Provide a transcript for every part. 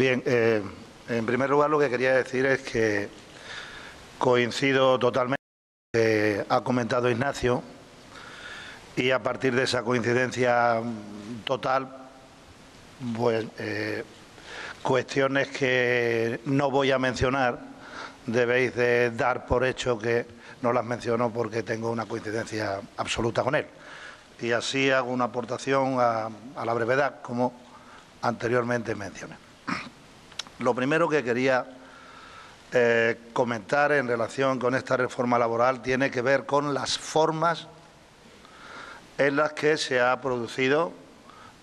Bien, en primer lugar lo que quería decir es que coincido totalmente con lo que ha comentado Ignacio y a partir de esa coincidencia total, pues cuestiones que no voy a mencionar, debéis de dar por hecho que no las menciono porque tengo una coincidencia absoluta con él. Y así hago una aportación a la brevedad, como anteriormente mencioné. Lo primero que quería comentar en relación con esta reforma laboral tiene que ver con las formas en las que se ha producido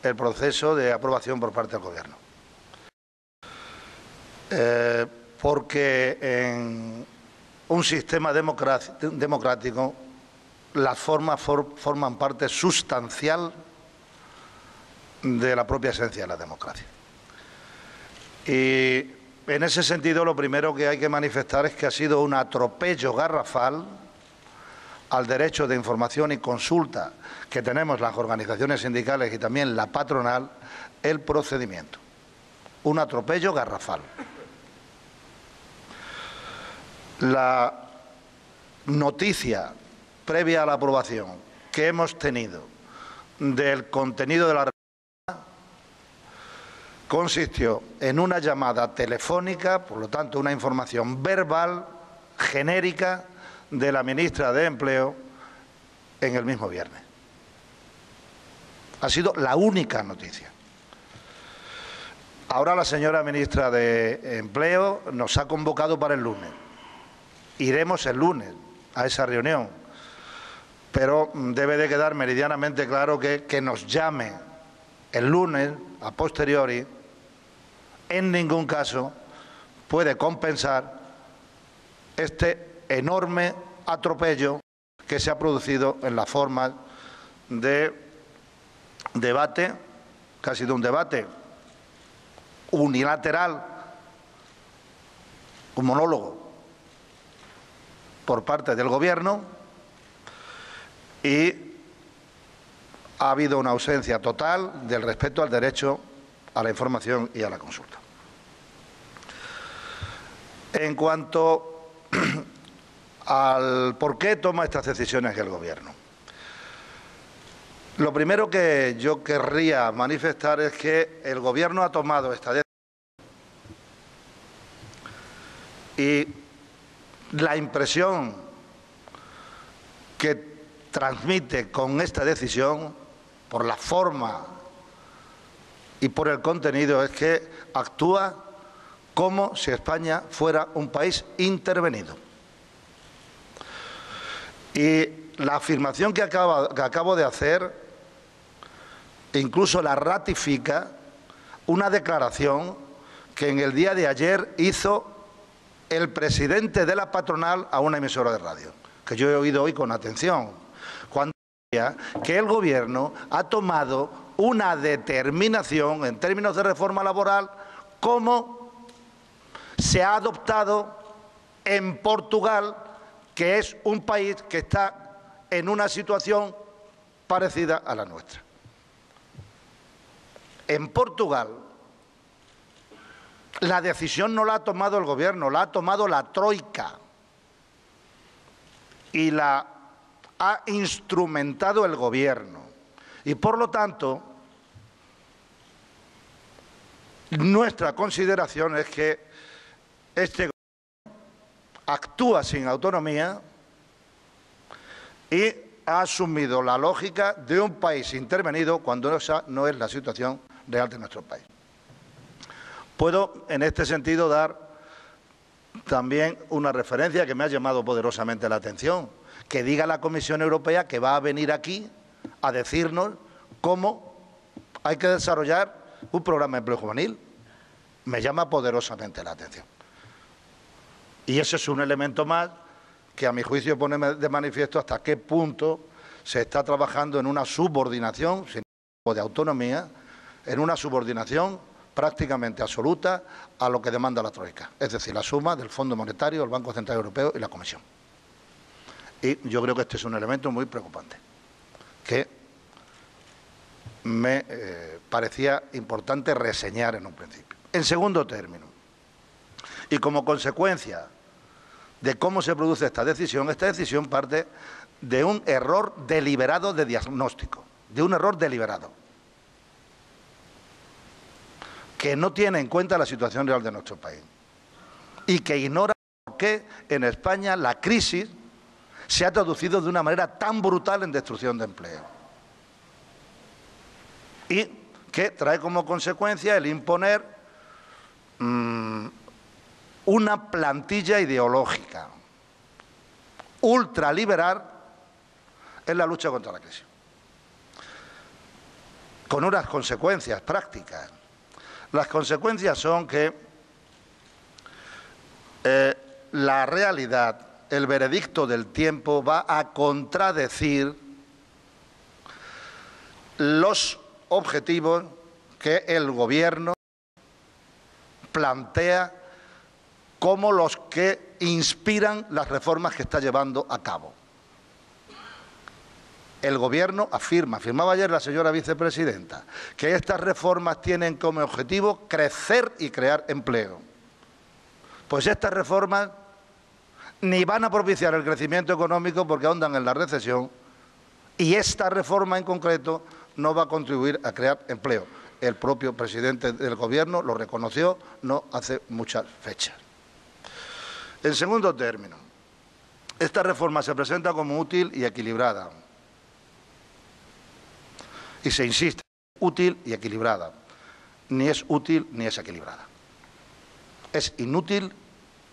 el proceso de aprobación por parte del Gobierno. Porque en un sistema democrático las formas forman parte sustancial de la propia esencia de la democracia. Y en ese sentido lo primero que hay que manifestar es que ha sido un atropello garrafal al derecho de información y consulta que tenemos las organizaciones sindicales y también la patronal, el procedimiento. Un atropello garrafal. La noticia previa a la aprobación que hemos tenido del contenido de la reforma consistió en una llamada telefónica, por lo tanto una información verbal, genérica, de la ministra de Empleo en el mismo viernes. Ha sido la única noticia. Ahora la señora ministra de Empleo nos ha convocado para el lunes. Iremos el lunes a esa reunión, pero debe de quedar meridianamente claro que nos llame el lunes, a posteriori, en ningún caso puede compensar este enorme atropello que se ha producido en la forma de debate, que ha sido un debate unilateral, un monólogo por parte del Gobierno, y ha habido una ausencia total del respeto al derecho a la información y a la consulta. En cuanto al por qué toma estas decisiones el Gobierno, lo primero que yo querría manifestar es que el Gobierno ha tomado esta decisión y la impresión que transmite con esta decisión, por la forma y por el contenido, es que actúa como si España fuera un país intervenido. Y la afirmación que acabo de hacer incluso la ratifica una declaración que en el día de ayer hizo el presidente de la patronal a una emisora de radio, que yo he oído hoy con atención, cuando decía que el Gobierno ha tomado una determinación en términos de reforma laboral como se ha adoptado en Portugal, que es un país que está en una situación parecida a la nuestra. En Portugal, la decisión no la ha tomado el Gobierno, la ha tomado la Troika y la ha instrumentado el Gobierno. Y por lo tanto, nuestra consideración es que este Gobierno actúa sin autonomía y ha asumido la lógica de un país intervenido cuando esa no es la situación real de nuestro país. Puedo, en este sentido, dar también una referencia que me ha llamado poderosamente la atención, que diga la Comisión Europea que va a venir aquí a decirnos cómo hay que desarrollar un programa de empleo juvenil. Me llama poderosamente la atención. Y ese es un elemento más que, a mi juicio, pone de manifiesto hasta qué punto se está trabajando en una subordinación, sin tipo de autonomía, en una subordinación prácticamente absoluta a lo que demanda la Troika, es decir, la suma del Fondo Monetario, el Banco Central Europeo y la Comisión. Y yo creo que este es un elemento muy preocupante, que me parecía importante reseñar en un principio. En segundo término, y como consecuencia de cómo se produce esta decisión parte de un error deliberado de diagnóstico, de un error deliberado, que no tiene en cuenta la situación real de nuestro país y que ignora por qué en España la crisis se ha traducido de una manera tan brutal en destrucción de empleo y que trae como consecuencia el imponer una plantilla ideológica ultraliberal en la lucha contra la crisis, con unas consecuencias prácticas. Las consecuencias son que la realidad, el veredicto del tiempo, va a contradecir los objetivos que el Gobierno plantea como los que inspiran las reformas que está llevando a cabo. El Gobierno afirmaba ayer la señora vicepresidenta, que estas reformas tienen como objetivo crecer y crear empleo. Pues estas reformas ni van a propiciar el crecimiento económico porque ahondan en la recesión, y esta reforma en concreto no va a contribuir a crear empleo. El propio presidente del Gobierno lo reconoció no hace muchas fechas. En segundo término, esta reforma se presenta como útil y equilibrada. Y se insiste, útil y equilibrada. Ni es útil ni es equilibrada. Es inútil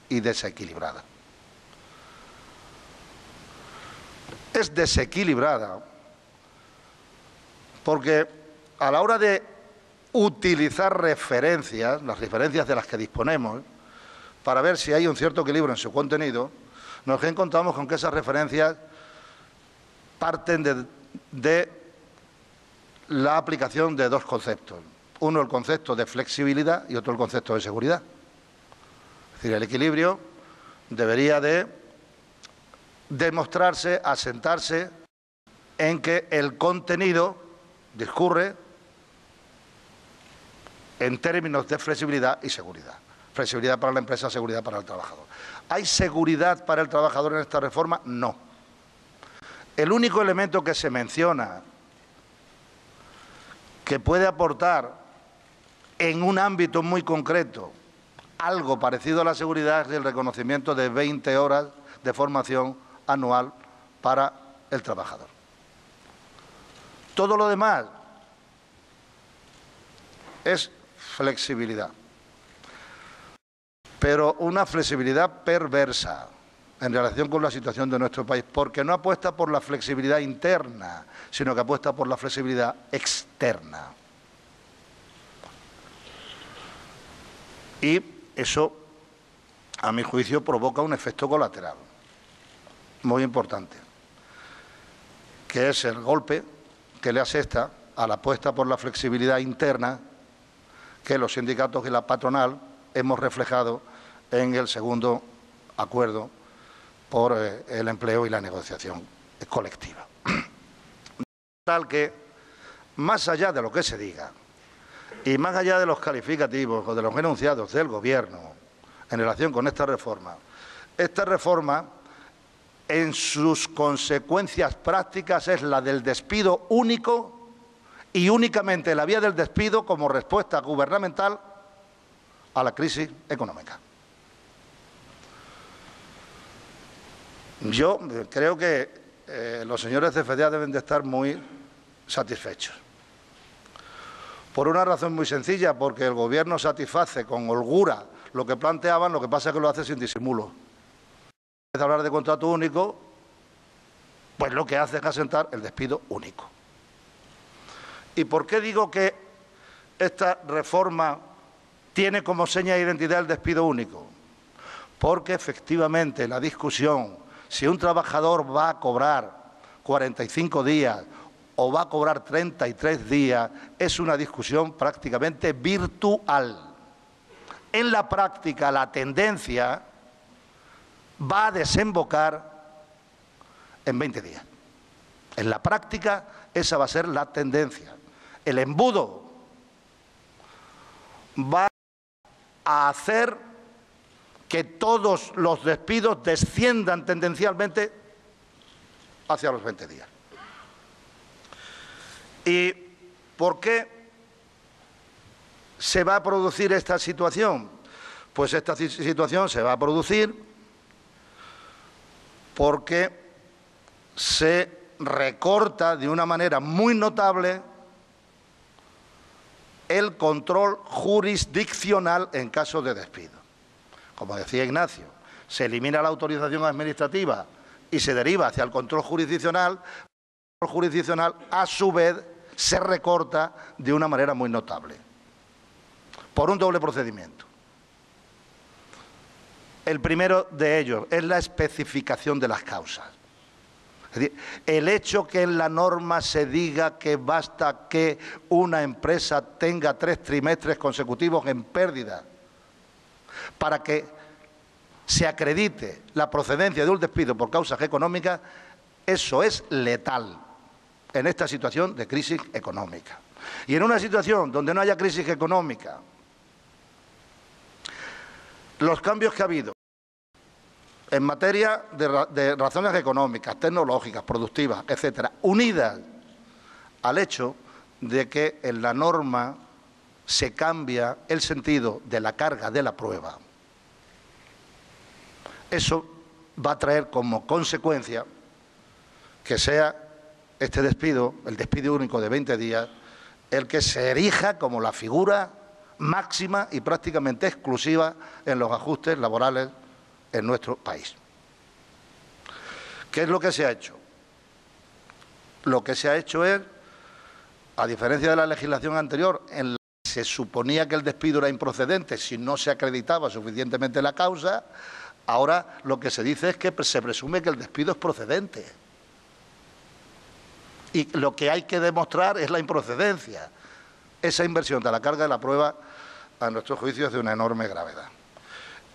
y desequilibrada. Es desequilibrada porque a la hora de utilizar referencias, las referencias de las que disponemos, para ver si hay un cierto equilibrio en su contenido, nos encontramos con que esas referencias parten de la aplicación de dos conceptos. Uno, el concepto de flexibilidad, y otro, el concepto de seguridad. Es decir, el equilibrio debería de demostrarse, asentarse en que el contenido discurre en términos de flexibilidad y seguridad. Flexibilidad para la empresa, seguridad para el trabajador. ¿Hay seguridad para el trabajador en esta reforma? No. El único elemento que se menciona que puede aportar en un ámbito muy concreto algo parecido a la seguridad es el reconocimiento de 20 horas de formación anual para el trabajador. Todo lo demás es flexibilidad, pero una flexibilidad perversa en relación con la situación de nuestro país, porque no apuesta por la flexibilidad interna, sino que apuesta por la flexibilidad externa. Y eso, a mi juicio, provoca un efecto colateral muy importante, que es el golpe que le asesta a la apuesta por la flexibilidad interna que los sindicatos y la patronal hemos reflejado en el segundo acuerdo por el empleo y la negociación colectiva. Tal que, más allá de lo que se diga y más allá de los calificativos o de los enunciados del Gobierno en relación con esta reforma en sus consecuencias prácticas es la del despido único y únicamente la vía del despido como respuesta gubernamental a la crisis económica. Yo creo que los señores de FDA deben de estar muy satisfechos. Por una razón muy sencilla, porque el Gobierno satisface con holgura lo que planteaban, lo que pasa es que lo hace sin disimulo. En vez de hablar de contrato único, pues lo que hace es asentar el despido único. ¿Y por qué digo que esta reforma tiene como seña de identidad el despido único? Porque efectivamente la discusión si un trabajador va a cobrar 45 días o va a cobrar 33 días es una discusión prácticamente virtual. En la práctica la tendencia va a desembocar en 20 días. En la práctica esa va a ser la tendencia. El embudo va a hacer que todos los despidos desciendan tendencialmente hacia los 20 días. ¿Y por qué se va a producir esta situación? Pues esta situación se va a producir porque se recorta de una manera muy notable el control jurisdiccional en caso de despido. Como decía Ignacio, se elimina la autorización administrativa y se deriva hacia el control jurisdiccional. El control jurisdiccional, a su vez, se recorta de una manera muy notable, por un doble procedimiento. El primero de ellos es la especificación de las causas. Es decir, el hecho que en la norma se diga que basta que una empresa tenga 3 trimestres consecutivos en pérdida para que se acredite la procedencia de un despido por causas económicas, eso es letal en esta situación de crisis económica. Y en una situación donde no haya crisis económica, los cambios que ha habido en materia de razones económicas, tecnológicas, productivas, etcétera, unidas al hecho de que en la norma se cambia el sentido de la carga de la prueba, eso va a traer como consecuencia que sea este despido, el despido único de 20 días, el que se erija como la figura máxima y prácticamente exclusiva en los ajustes laborales en nuestro país. ¿Qué es lo que se ha hecho? Lo que se ha hecho es, a diferencia de la legislación anterior, en la que se suponía que el despido era improcedente si no se acreditaba suficientemente la causa, ahora lo que se dice es que se presume que el despido es procedente. Y lo que hay que demostrar es la improcedencia. Esa inversión de la carga de la prueba, a nuestro juicio, es de una enorme gravedad.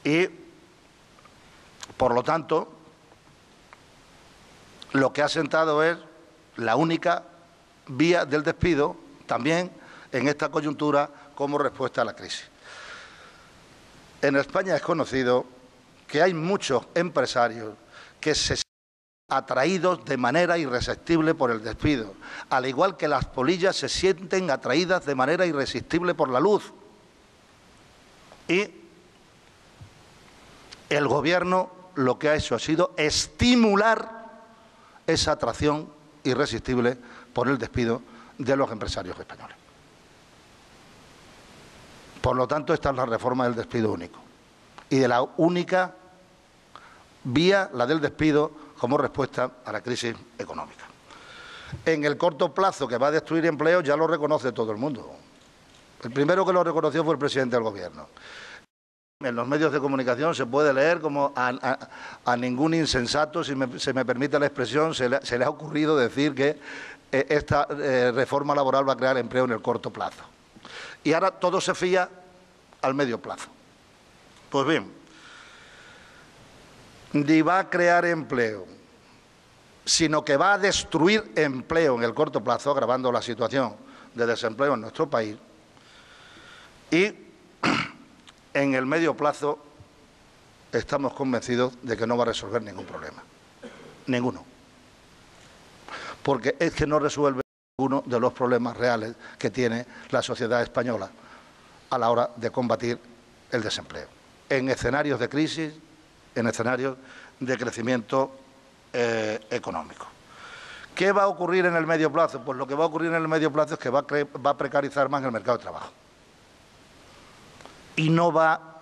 Y, por lo tanto, lo que ha sentado es la única vía del despido, también en esta coyuntura, como respuesta a la crisis. En España es conocido que hay muchos empresarios que se sienten atraídos de manera irresistible por el despido, al igual que las polillas se sienten atraídas de manera irresistible por la luz. Y el Gobierno lo que ha hecho ha sido estimular esa atracción irresistible por el despido de los empresarios españoles. Por lo tanto, esta es la reforma del despido único y de la única vía, la del despido, como respuesta a la crisis económica. En el corto plazo, que va a destruir empleo, ya lo reconoce todo el mundo. El primero que lo reconoció fue el presidente del Gobierno. En los medios de comunicación se puede leer como a ningún insensato, si se me permite la expresión, se le ha ocurrido decir que esta reforma laboral va a crear empleo en el corto plazo. Y ahora todo se fía al medio plazo. Pues bien, ni va a crear empleo, sino que va a destruir empleo en el corto plazo, agravando la situación de desempleo en nuestro país. Y en el medio plazo estamos convencidos de que no va a resolver ningún problema. Ninguno. Porque es que no resuelve ninguno de los problemas reales que tiene la sociedad española a la hora de combatir el desempleo. En escenarios de crisis, en escenarios de crecimiento económico. ¿Qué va a ocurrir en el medio plazo? Pues lo que va a ocurrir en el medio plazo es que va a precarizar más el mercado de trabajo. Y no va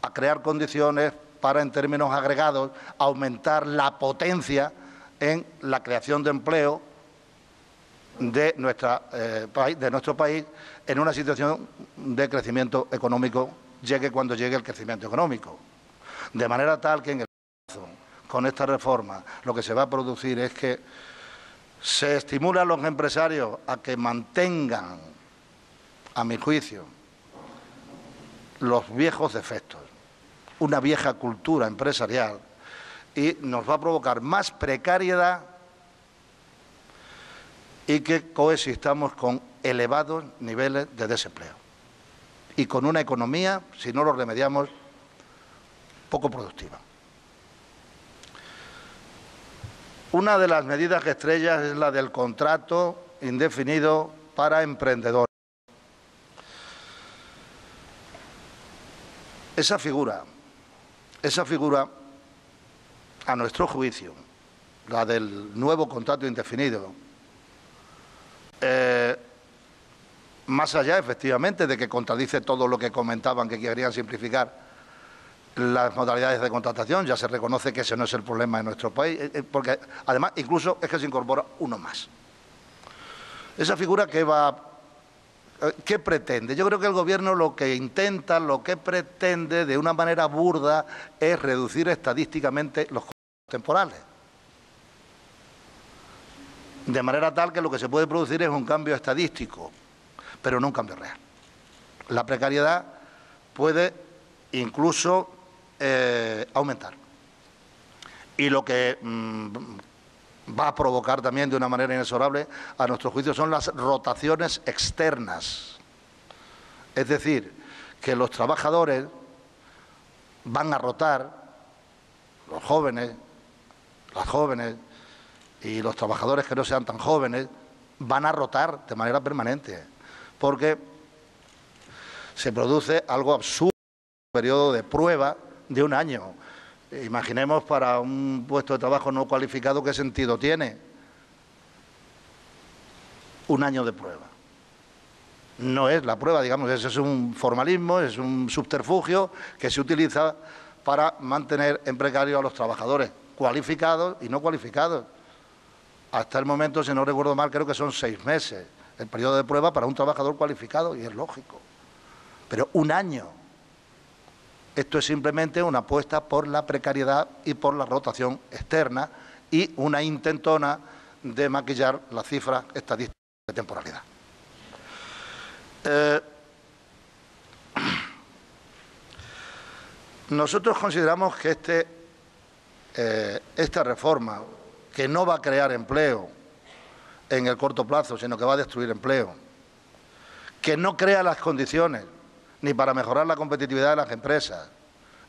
a crear condiciones para, en términos agregados, aumentar la potencia en la creación de empleo de nuestro país en una situación de crecimiento económico, llegue cuando llegue el crecimiento económico. De manera tal que en el plazo, con esta reforma, lo que se va a producir es que se estimula a los empresarios a que mantengan, a mi juicio, los viejos defectos, una vieja cultura empresarial, y nos va a provocar más precariedad y que coexistamos con elevados niveles de desempleo. y con una economía, si no lo remediamos, poco productiva. Una de las medidas estrellas es la del contrato indefinido para emprendedores. Esa figura, a nuestro juicio, la del nuevo contrato indefinido, más allá, efectivamente, de que contradice todo lo que comentaban, que querían simplificar las modalidades de contratación, ya se reconoce que ese no es el problema en nuestro país, porque además incluso es que se incorpora uno más. Esa figura ¿qué pretende? Yo creo que el Gobierno lo que intenta, lo que pretende de una manera burda es reducir estadísticamente los costes temporales. De manera tal que lo que se puede producir es un cambio estadístico, pero no un cambio real. La precariedad puede incluso aumentar. Y lo que va a provocar también de una manera inexorable, a nuestro juicio, son las rotaciones externas. Es decir, que los trabajadores van a rotar, los jóvenes, las jóvenes y los trabajadores que no sean tan jóvenes, van a rotar de manera permanente, porque se produce algo absurdo, un periodo de prueba de un año. Imaginemos para un puesto de trabajo no cualificado, ¿qué sentido tiene un año de prueba? No es la prueba, digamos, eso es un formalismo, es un subterfugio que se utiliza para mantener en precario a los trabajadores cualificados y no cualificados. Hasta el momento, si no recuerdo mal, creo que son 6 meses el periodo de prueba para un trabajador cualificado, y es lógico. Pero un año. Esto es simplemente una apuesta por la precariedad y por la rotación externa y una intentona de maquillar las cifras estadísticas de temporalidad. Nosotros consideramos que esta reforma, que no va a crear empleo en el corto plazo, sino que va a destruir empleo, que no crea las condiciones ni para mejorar la competitividad de las empresas,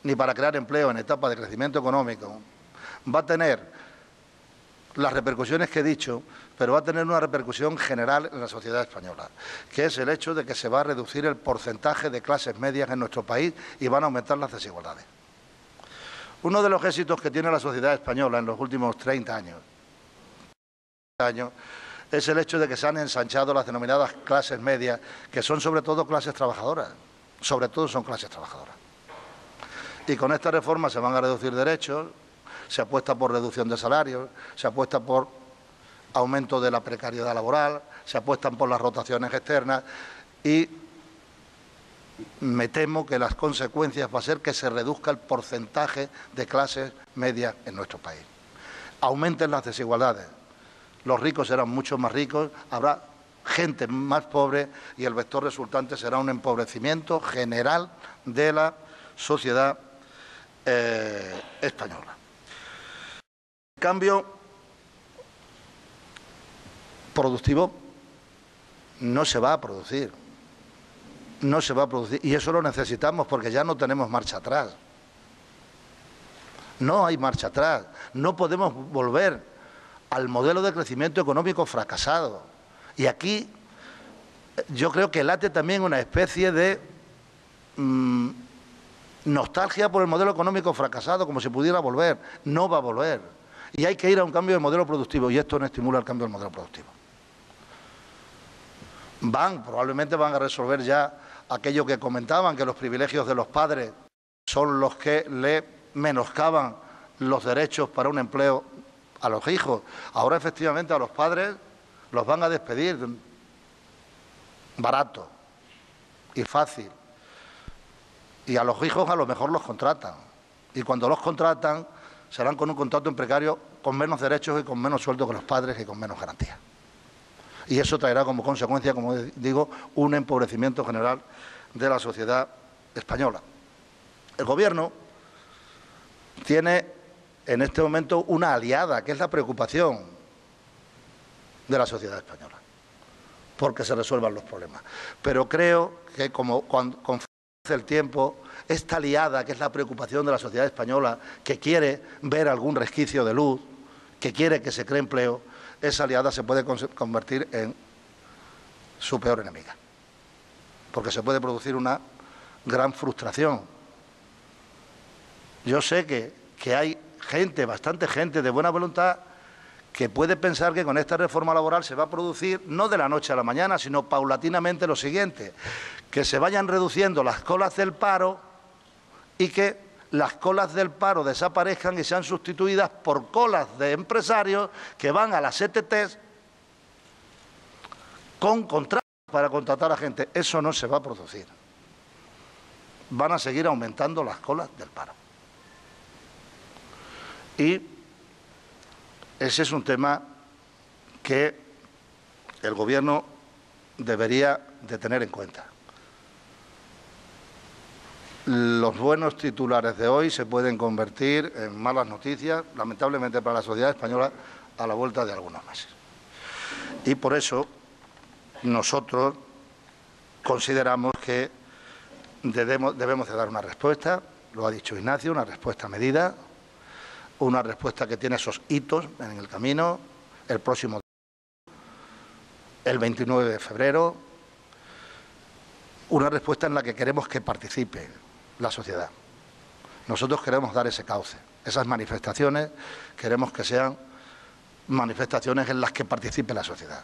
ni para crear empleo en etapa de crecimiento económico, va a tener las repercusiones que he dicho, pero va a tener una repercusión general en la sociedad española, que es el hecho de que se va a reducir el porcentaje de clases medias en nuestro país y van a aumentar las desigualdades. Uno de los éxitos que tiene la sociedad española en los últimos 30 años es el hecho de que se han ensanchado las denominadas clases medias, que son sobre todo clases trabajadoras. Sobre todo son clases trabajadoras. Y con esta reforma se van a reducir derechos, se apuesta por reducción de salarios, se apuesta por aumento de la precariedad laboral, se apuestan por las rotaciones externas y me temo que las consecuencias va a ser que se reduzca el porcentaje de clases medias en nuestro país. Aumenten las desigualdades, los ricos serán mucho más ricos, habrá gente más pobre y el vector resultante será un empobrecimiento general de la sociedad española. El cambio productivo no se va a producir, y eso lo necesitamos porque ya no tenemos marcha atrás. No hay marcha atrás, no podemos volver al modelo de crecimiento económico fracasado. Y aquí yo creo que late también una especie de nostalgia por el modelo económico fracasado, como si pudiera volver. No va a volver. Y hay que ir a un cambio de modelo productivo, y esto no estimula el cambio del modelo productivo. Probablemente van a resolver ya aquello que comentaban, que los privilegios de los padres son los que le menoscaban los derechos para un empleo a los hijos. Ahora, efectivamente, a los padres los van a despedir barato y fácil. Y a los hijos a lo mejor los contratan. Y cuando los contratan serán con un contrato en precario con menos derechos y con menos sueldo que los padres y con menos garantías. Y eso traerá como consecuencia, como digo, un empobrecimiento general de la sociedad española. El Gobierno tiene en este momento una aliada, que es la preocupación de la sociedad española. porque se resuelvan los problemas. Pero creo que conforme el tiempo, esta liada, que es la preocupación de la sociedad española, que quiere ver algún resquicio de luz, que quiere que se cree empleo, esa liada se puede convertir en su peor enemiga. Porque se puede producir una gran frustración. Yo sé que hay gente, bastante gente de buena voluntad, que puede pensar que con esta reforma laboral se va a producir, no de la noche a la mañana, sino paulatinamente lo siguiente, que se vayan reduciendo las colas del paro y que las colas del paro desaparezcan y sean sustituidas por colas de empresarios que van a las ETTs con contratos para contratar a gente. Eso no se va a producir. Van a seguir aumentando las colas del paro. Y ese es un tema que el Gobierno debería de tener en cuenta. Los buenos titulares de hoy se pueden convertir en malas noticias, lamentablemente para la sociedad española, a la vuelta de algunos meses. Y por eso nosotros consideramos que debemos de dar una respuesta, lo ha dicho Ignacio, una respuesta medida, una respuesta que tiene esos hitos en el camino, el próximo, el 29 de febrero, una respuesta en la que queremos que participe la sociedad. Nosotros queremos dar ese cauce. Esas manifestaciones queremos que sean manifestaciones en las que participe la sociedad.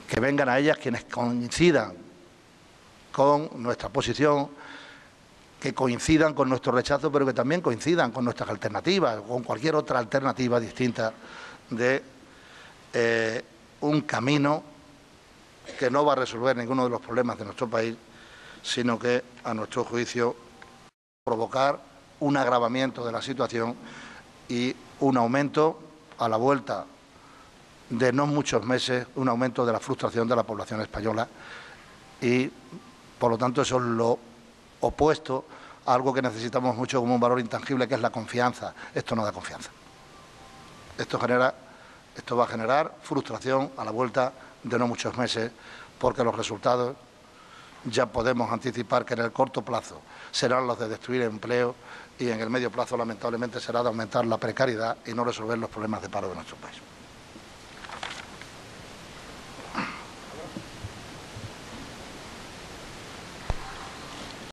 Que vengan a ellas quienes coincidan con nuestra posición, que coincidan con nuestro rechazo, pero que también coincidan con nuestras alternativas, o con cualquier otra alternativa distinta de un camino que no va a resolver ninguno de los problemas de nuestro país, sino que, a nuestro juicio, provocar un agravamiento de la situación y un aumento, a la vuelta de no muchos meses, un aumento de la frustración de la población española y, por lo tanto, eso es lo opuesto a algo que necesitamos mucho como un valor intangible, que es la confianza. Esto no da confianza. Esto va a generar frustración a la vuelta de no muchos meses, porque los resultados ya podemos anticipar que en el corto plazo serán los de destruir empleo y en el medio plazo, lamentablemente, será de aumentar la precariedad y no resolver los problemas de paro de nuestro país.